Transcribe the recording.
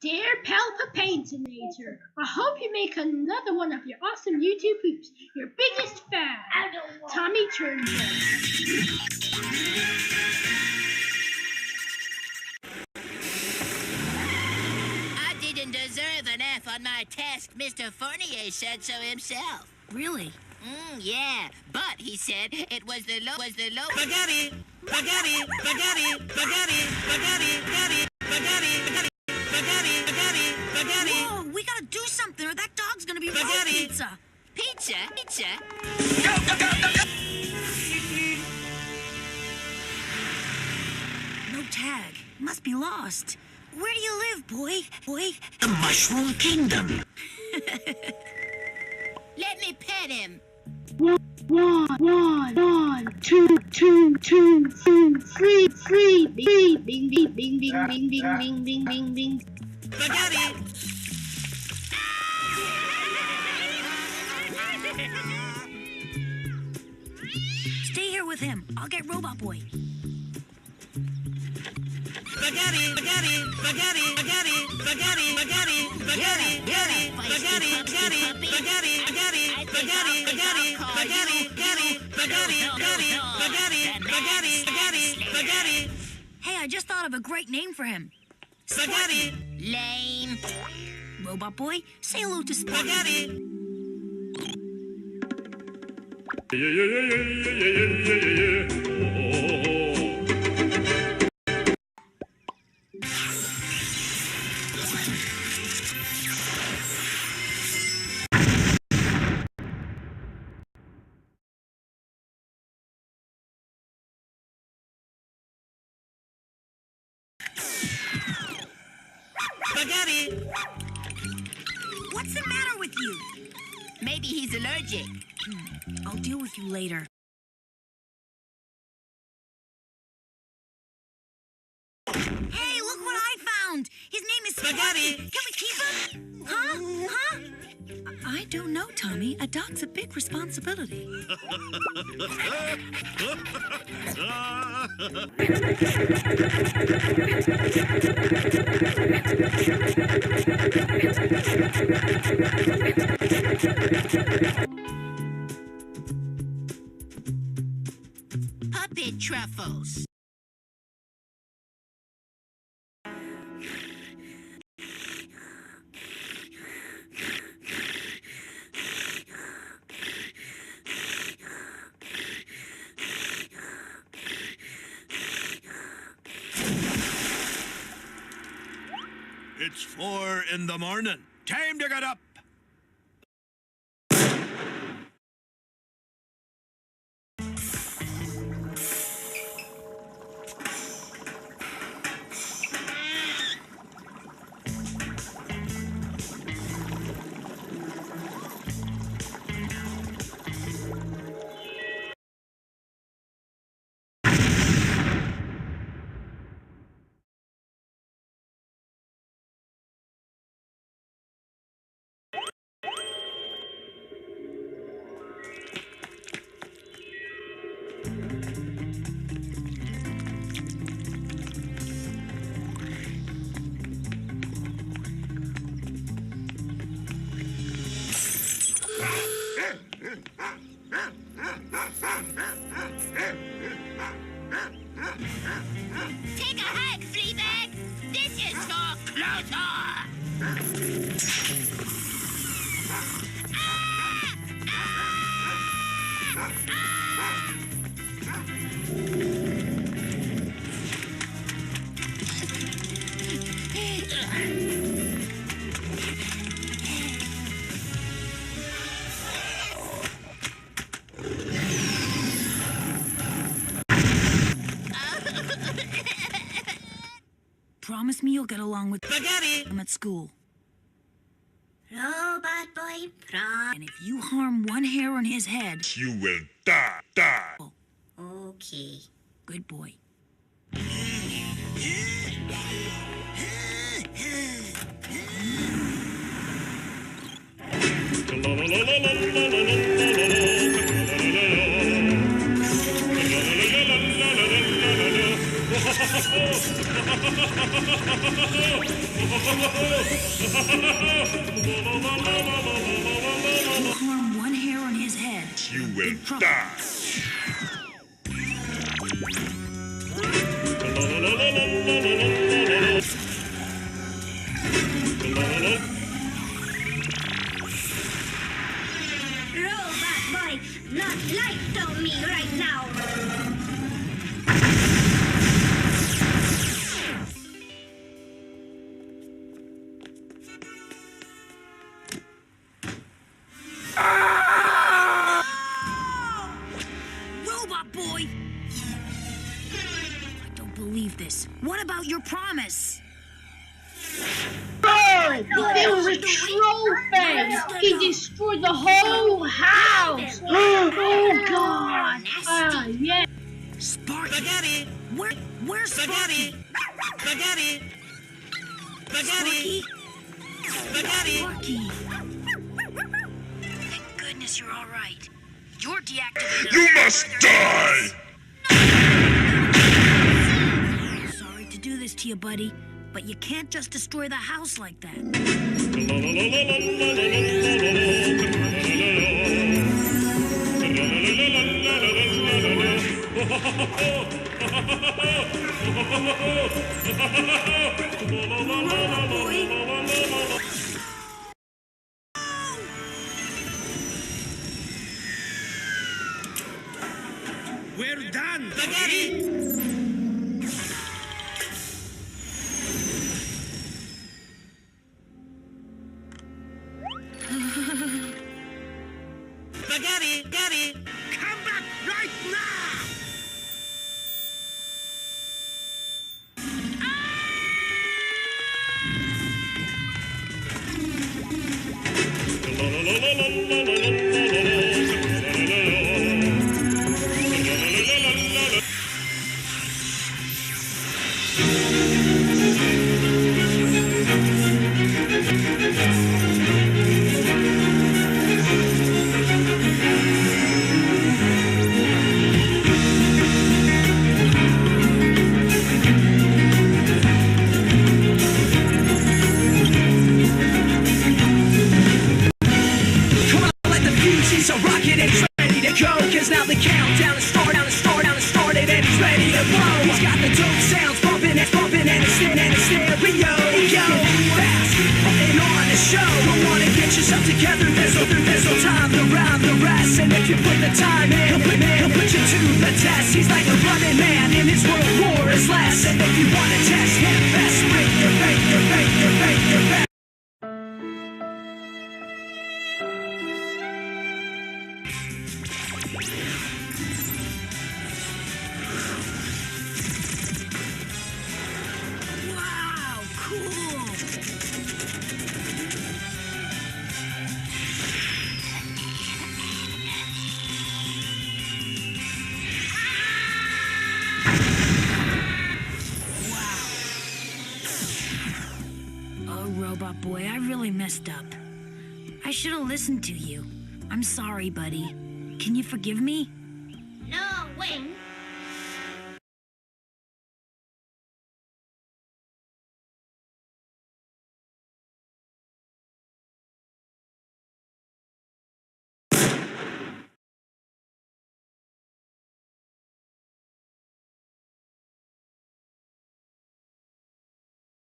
Dear Palpapantinator, I hope you make another one of your awesome YouTube poops. Your biggest fan, Tommy Turnbull. I didn't deserve an F on my test. Mr. Fournier said so himself. Really? Yeah, but he said it was the low. Spaghetti! Spaghetti! Spaghetti! Spaghetti! Spaghetti! Spaghetti! Spaghetti! Spaghetti! Spaghetti! Spaghetti! Whoa, we gotta do something or that dog's gonna be raw Spaghetti. pizza. Pizza? No tag. Must be lost. Where do you live, boy? The Mushroom Kingdom! Let me pet him. One, two, three, bing, bing, bing, bing, bing, bing, bing, bing, bing, bing. Spaghetti! Stay here with him. I'll get Robot Boy. Spaghetti! Spaghetti! Spaghetti! Spaghetti! Spaghetti! Spaghetti! Spaghetti! Spaghetti! Spaghetti! Spaghetti! Spaghetti! Spaghetti! Spaghetti! Spaghetti! Spaghetti! Spaghetti! Spaghetti! Spaghetti! Hey, I just thought of a great name for him. Spaghetti! Lame. Robot Boy, say hello to Spaghetti! Spaghetti! What's the matter with you? Maybe he's allergic. I'll deal with you later. Hey, look what I found! His name is Spaghetti! Can we keep him? Huh? I don't know, Tommy. A dog's a big responsibility. Puppet truffles. It's 4 in the morning. Time to get up. Take a hike, Fleabag. This is for closer. Promise me you'll get along with Spaghetti! him at school. Robot Boy prom. And if you harm one hair on his head, You will die. Okay. good boy. Harm one hair on his head. You will Big trouble. die. Robot boy, not light on me right now. Robot boy! I don't believe this. What about your promise? Oh, there was a troll face. He destroyed the whole house. Oh, God. Ah, yeah. Sparky! Spaghetti. Where's Spaghetti. Sparky? Spaghetti. Spaghetti. Sparky! Thank goodness you're all right. You're deactivated. You must die! Sorry to do this to you, buddy, but you can't just destroy the house like that. We're done. Spaghetti. Spaghetti. Come back right now. He's a rocket and he's ready to go. Cause now the countdown is started and he's ready to blow. He's got the dope sounds bumping and it's stereo. Yo, fast, and on the show. Don't wanna get yourself together, there's no time to round the rest. And if you put the time in, he'll put you to the test. He's like a running man in his world war is less. And if you wanna test him best, break your back. Wow, cool! Oh, Robot Boy, I really messed up. I should have listened to you. I'm sorry, buddy. Can you forgive me?